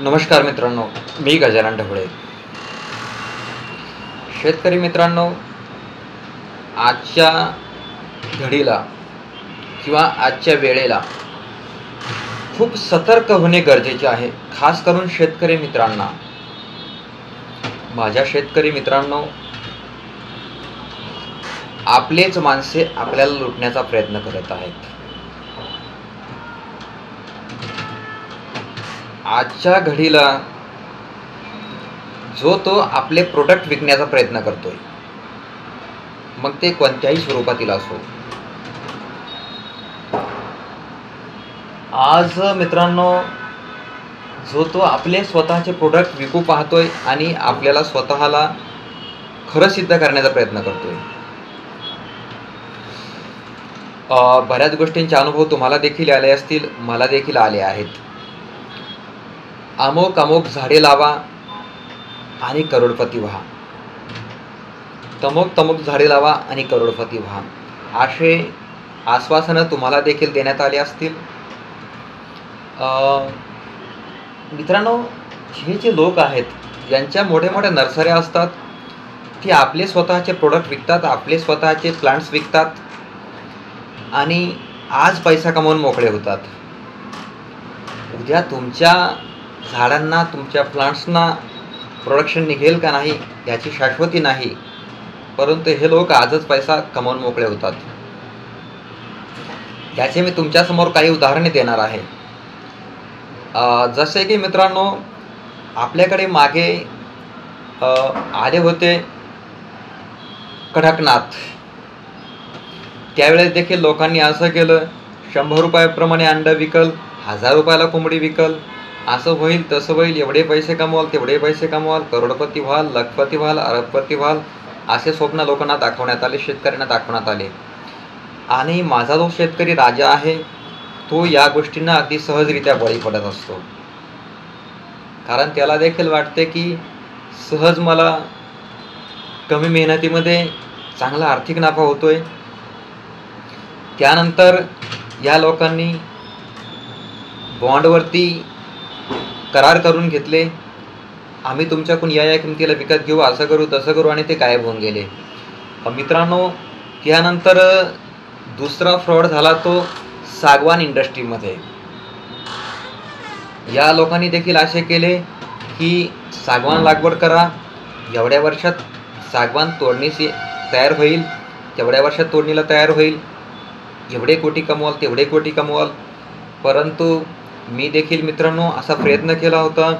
नमस्कार मित्रांनो, मी गजानन ढवळे. शेतकरी मित्रांनो, आजच्या घडीला किंवा आजच्या वेळेला खूप सतर्क होणे गरजेचे आहे. खास करून शेतकरी मित्रांना. माझ्या शेतकरी मित्रांनो, आपलेच माणसे आपल्याला लुटण्याचा प्रयत्न करत आहेत. आजच्या घडीला जो तो आपले प्रोडक्ट विकण्याचा प्रयत्न करतोय, मग ते कोणत्याही स्वरूपातील असो. आज मित्रांनो, जो तो आपले स्वतःचे प्रोडक्ट विकू पाहतोय आणि आपल्याला स्वतःला खरं सिद्ध करण्याचा प्रयत्न करतोय. बऱ्याच गोष्टींचे अनुभव तुम्हाला देखील आले असतील, मला देखील आले आहेत. अमुक अमुक झाडे लावा आणि करोडपती व्हा, तमुक तमुक झाडे लावा आणि करोडपती व्हा, असे आश्वासनं तुम्हाला देखील देण्यात आले असतील. मित्रांनो, हे जे लोक आहेत, यांच्या मोठ्या मोठ्या नर्सऱ्या असतात. ते आपले स्वतःचे प्रोडक्ट विकतात, आपले स्वतःचे प्लांट्स विकतात आणि आज पैसा कमवून मोकळे होतात. उद्या तुमच्या झाडांना, तुमच्या प्लांट्सना प्रोडक्शन निघेल का नाही याची शाश्वती नाही, परंतु हे लोक आजच पैसा कमवून मोकळे होतात. याचे मी तुमच्यासमोर काही उदाहरणे देणार आहे. जसे की मित्रांनो, आपल्याकडे मागे आले होते कडकनाथ. त्यावेळेस देखील लोकांनी असं केलं, 100 रुपयाप्रमाणे अंडं विकल, 1000 रुपयाला कोंबडी विकल, असं होईल तसं होईल, एवढे पैसे कमवाल, तेवढे पैसे कमवाल, करोडपती व्हाल, लखपती व्हाल, अरबपती व्हाल, असे स्वप्न लोकांना दाखवण्यात आले, शेतकऱ्यांना दाखवण्यात आले. आणि माझा जो शेतकरी राजा आहे, तो या गोष्टींना अगदी सहजरित्या बळी पडत असतो. कारण त्याला देखील वाटते की सहज मला कमी मेहनतीमध्ये चांगला आर्थिक नफा होतोय. त्यानंतर या लोकांनी बॉन्डवरती करार करून घेतले, आम्ही तुमच्याकडून या किमतीला विकत घेऊ, असं करू तसं करू, आणि ते गायब होऊन गेले. मित्रांनो, त्यानंतर दुसरा फ्रॉड झाला तो सागवान इंडस्ट्रीमध्ये. या लोकांनी देखील असे केले की सागवान लागवड करा, एवढ्या वर्षात सागवान तोडणीस तयार होईल, तेवढ्या वर्षात तोडणीला तयार होईल, एवढे कोटी कमवाल, तेवढे कोटी कमवाल. परंतु मी देखील मित्रांनो असा प्रयत्न केला होता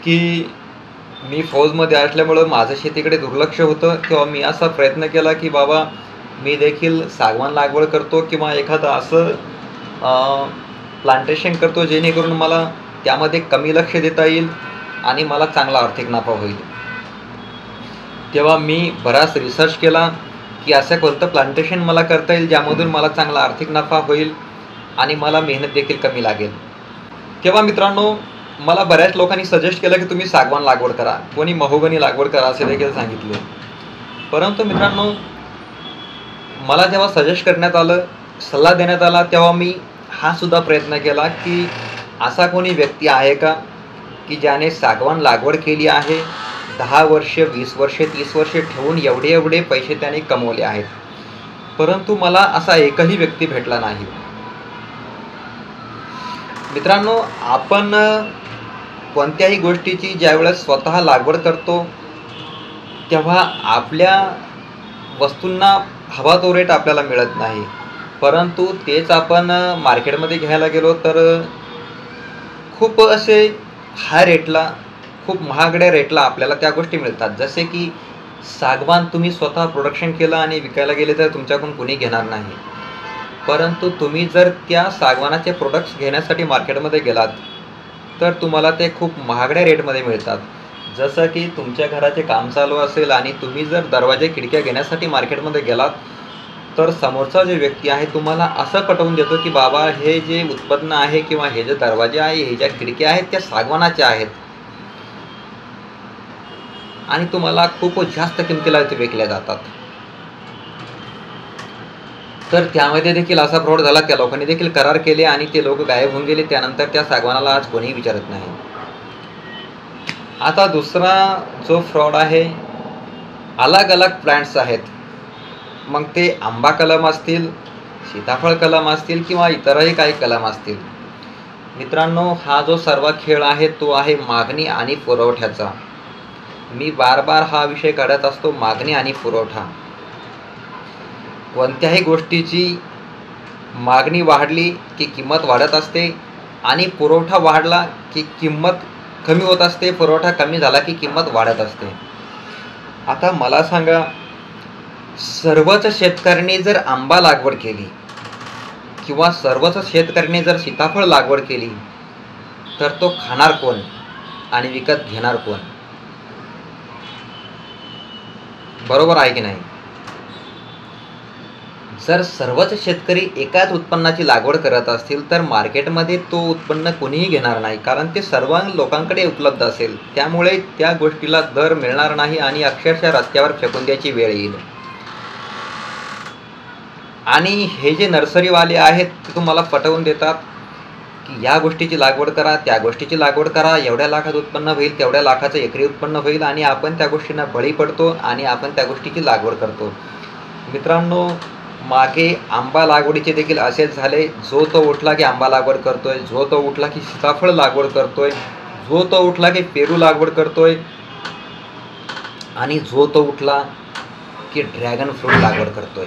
की मी फौजमध्ये असल्यामुळं माझं शेतीकडे दुर्लक्ष होतं. तेव्हा मी असा प्रयत्न केला की बाबा, मी देखील सागवान लागवड करतो किंवा एखादं असं प्लांटेशन करतो जेणेकरून मला त्यामध्ये कमी लक्ष देता येईल आणि मला चांगला आर्थिक नफा होईल. तेव्हा मी बराच रिसर्च केला की असं कोणतं प्लांटेशन मला करता येईल ज्यामधून मला चांगला आर्थिक नफा होईल आणि मला मेहनत देखील कमी लागेल. तेव्हा मित्रांनो, मला बऱ्याच लोकांनी सजेस्ट केलं की तुम्ही सागवान लागवड करा, कोणी महोगनी लागवड करा असे देखील सांगितले. परंतु मित्रांनो, मला जेव्हा सजेस्ट करण्यात आलं, सल्ला देण्यात आला, तेव्हा मी हा सुद्धा प्रयत्न केला की असा कोणी व्यक्ती आहे का की ज्याने सागवान लागवड केली आहे, 10 वर्षे, 20 वर्षे, 30 वर्षे ठेवून एवढे एवढे पैसे त्याने कमवले आहेत. परंतु मला असा एकही व्यक्ती भेटला नाही. मित्रांनो, आपण कोणत्याही गोष्टीची ज्यावेळेस स्वतः लागवड करतो तेव्हा आपल्या वस्तूंना हवा तो रेट आपल्याला मिळत नाही. परंतु तेच आपण मार्केटमध्ये घ्यायला गेलो तर खूप असे हाय रेटला, खूप महागड्या रेटला आपल्याला त्या गोष्टी मिळतात. जसे की सागवान तुम्ही स्वतः प्रोडक्शन केलं आणि विकायला गेले तर तुमच्याकडून कोणी घेणार नाही. परंतु तुम्ही जर त्या सागवानाचे प्रोडक्ट्स घेण्यासाठी मार्केटमध्ये गेलात तर तुम्हाला ते खूप महागड्या रेटमध्ये मिळतात. जसं की तुमच्या घराचे काम चालू असेल आणि तुम्ही जर दरवाजे खिडक्या घेण्यासाठी मार्केटमध्ये गेलात तर समोरचा जे व्यक्ती आहे तुम्हाला असं पटवून देतो की बाबा, हे जे उत्पन्न आहे किंवा हे जे दरवाजे आहे, हे ज्या खिडक्या आहेत त्या सागवानाच्या आहेत आणि तुम्हाला खूप जास्त किमतीला ते विकल्या जातात. तर त्यामध्ये देखील असा फ्रॉड झाला. त्या लोकांनी देखील करार केले आणि ते लोक गायब होऊन गेले. त्यानंतर त्या सागवानाला आज कोणीही विचारत नाही. आता दुसरा जो फ्रॉड आहे, अलग अलग प्लांट्स आहेत, मग ते आंबा कलम असतील, सीताफळ कलम असतील किंवा इतरही काही कलम असतील. मित्रांनो, हा जो सर्व खेळ आहे तो आहे मागणी आणि पुरवठ्याचा. मी बार बार हा विषय काढत असतो, मागणी आणि पुरवठा. कोणत्याही गोष्टीची मागणी वाढली की किंमत वाढत असते आणि पुरवठा वाढला की किंमत कमी होत असते, पुरवठा कमी झाला की किंमत वाढत असते. आता मला सांगा, सर्वच शेतकऱ्यांनी जर आंबा लागवड केली किंवा सर्वच शेतकऱ्यांनी जर सीताफळ लागवड केली तर तो खाणार कोण आणि विकत घेणार कोण? बरोबर आहे की नाही? जर सर्वच शेतकरी एकाच उत्पन्नाची लागवड करत असतील तर मार्केटमध्ये तो उत्पन्न कोणीही घेणार नाही, कारण ते सर्व लोकांकडे उपलब्ध असेल. त्यामुळे त्या गोष्टीला दर मिळणार नाही आणि अक्षरशः रस्त्यावर फेकून द्यायची वेळ येईल. आणि हे जे नर्सरीवाले आहेत ते तुम्हाला पटवून देतात की या गोष्टीची लागवड करा, त्या गोष्टीची लागवड करा, एवढ्या लाखात उत्पन्न होईल, तेवढ्या लाखाचं एकरी उत्पन्न होईल, आणि आपण त्या गोष्टींना बळी पडतो आणि आपण त्या गोष्टीची लागवड करतो. मित्रांनो, मागे आंबा लागवडीचे देखील असेच झाले. जो तो उठला की आंबा लागवड करतोय, जो तो उठला की सीताफळ लागवड करतोय, जो तो उठला की पेरू लागवड करतोय, आणि जो तो उठला की ड्रॅगन फ्रूट लागवड करतोय.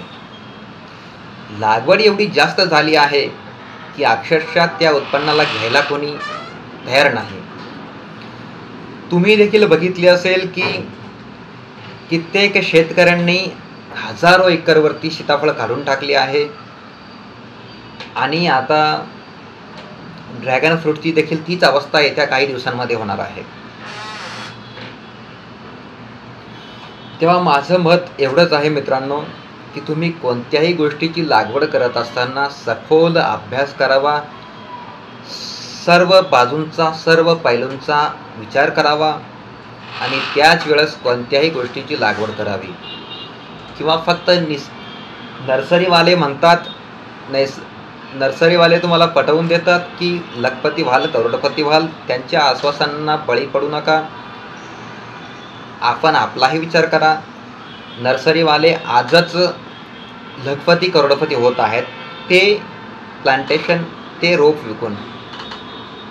लागवड एवढी जास्त झाली आहे की अक्षरशः त्या उत्पन्नाला घ्यायला कोणी तयार नाही. तुम्ही देखील बघितले असेल की कित्येक शेतकऱ्यांनी हजारो एकरवरती सीताफळ काढून टाकली आहे आणि आता ड्रॅगन फ्रूटची देखील तीच अवस्था येत्या काही दिवसांमध्ये होणार आहे. तेव्हा माझं मत एवढंच आहे मित्रांनो, की तुम्ही कोणत्याही गोष्टीची लागवड करत असताना सखोल अभ्यास करावा, सर्व बाजूंचा, सर्व पैलूंचा विचार करावा आणि त्याच वेळेस कोणत्याही गोष्टीची लागवड करावी. किंवा फक्त नर्सरीवाले म्हणतात, नर्सरीवाले तुम्हाला पटवून देतात की लखपती व्हाल, करोडपती व्हाल, त्यांच्या आश्वासनांना बळी पडू नका. आपण आपलाही विचार करा. नर्सरीवाले आजच लखपती करोडपती होत आहेत, ते प्लांटेशन, ते रोप विकून,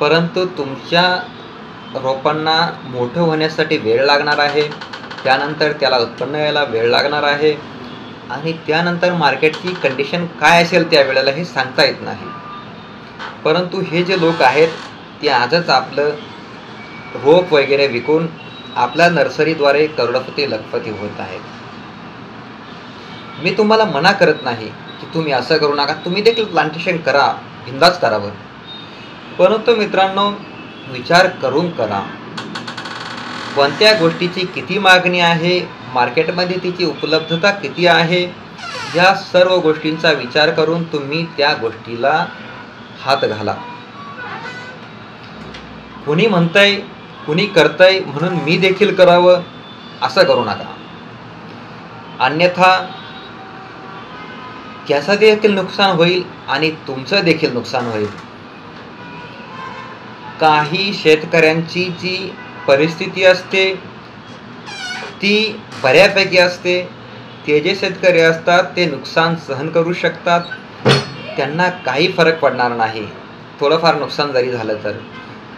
परंतु तुमच्या रोपांना मोठं होण्यासाठी वेळ लागणार आहे, त्यानंतर त्याला उत्पन्न यायला वेळ लागणार आहे, आणि त्यानंतर मार्केटची कंडिशन काय असेल त्यावेळेला हे सांगता येत नाही. परंतु हे जे लोक आहेत ते आजच आपलं रोप वगैरे विकून आपल्या नर्सरीद्वारे करोडपती लखपती होत आहेत. मी तुम्हाला मना करत नाही की तुम्ही असं करू नका, तुम्ही देखील प्लांटेशन करा, बिंदास करावं, परंतु मित्रांनो विचार करून करा. कोणत्या गोष्टीची किती मागणी आहे, मार्केटमध्ये तिची उपलब्धता किती आहे, या सर्व गोष्टींचा विचार करून तुम्ही त्या गोष्टीला हात घाला. कुणी म्हणतंय, कुणी करतंय म्हणून मी देखील करावं असं करू नका, अन्यथा त्याचं देखील नुकसान होईल आणि तुमचं देखील नुकसान होईल. काही शेतकऱ्यांची जी परिस्थिती असते ती बऱ्यापैकी असते. ते जे शेतकरी असतात ते नुकसान सहन करू शकतात, त्यांना काही फरक पडणार नाही थोडंफार नुकसान जरी झालं तर.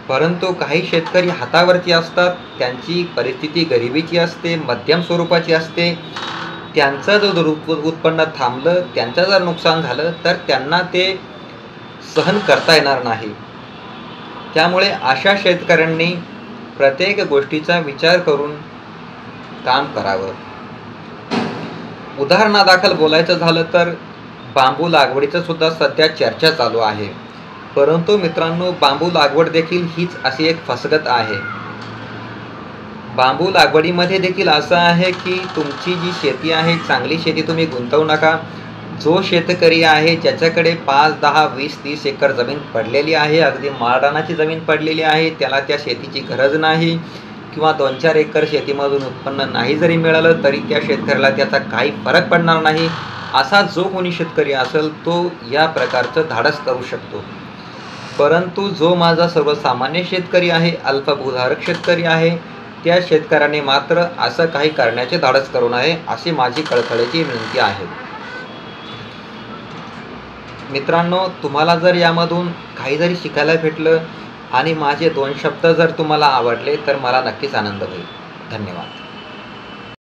परंतु काही शेतकरी हातावरती असतात, त्यांची परिस्थिती गरिबीची असते, मध्यम स्वरूपाची असते. त्यांचं जर उत्पन्न थांबलं, त्यांचं जर नुकसान झालं तर त्यांना ते सहन करता येणार नाही. त्यामुळे अशा शेतकऱ्यांनी प्रत्येक गोष्टीचा विचार करून काम करावं. उदाहरणादाखल बोलायचं झालं तर बांबू लागवडीचं सुद्धा सध्या चर्चा चालू आहे. परंतु मित्रांनो, बांबू लागवड देखील हीच अशी एक फसगत आहे. बांबू लागवडीमध्ये देखील असं आहे की तुमची जी शेती आहे, चांगली शेती तुम्ही गुंतवू नका. जो शेतकरी आहे ज्याच्याकडे 5, 10, 20, 30 एकर जमीन पडलेली आहे, अगदी माळरानाची जमीन पडलेली आहे, त्याला त्या शेतीची गरज नाही, किंवा 2-4 एकर शेतीमधून उत्पन्न नाही जरी मिळालं तरी त्या शेतकऱ्याला त्याचा काही फरक पडणार नाही, असा जो कोणी शेतकरी असेल तो या प्रकारचं धाडस करू शकतो. परंतु जो माझा सर्वसामान्य शेतकरी आहे, अल्पभूधारक शेतकरी आहे, त्या शेतकऱ्याने मात्र असं काही करण्याचे धाडस करू नये, अशी माझी कळकळीची विनंती आहे. मित्रांनो, तुम्हाला जर यामधून काही जरी शिकायला भेटलं आणि माझे 2 शब्द जर तुम्हाला आवडले तर मला नक्कीच आनंद होईल. धन्यवाद.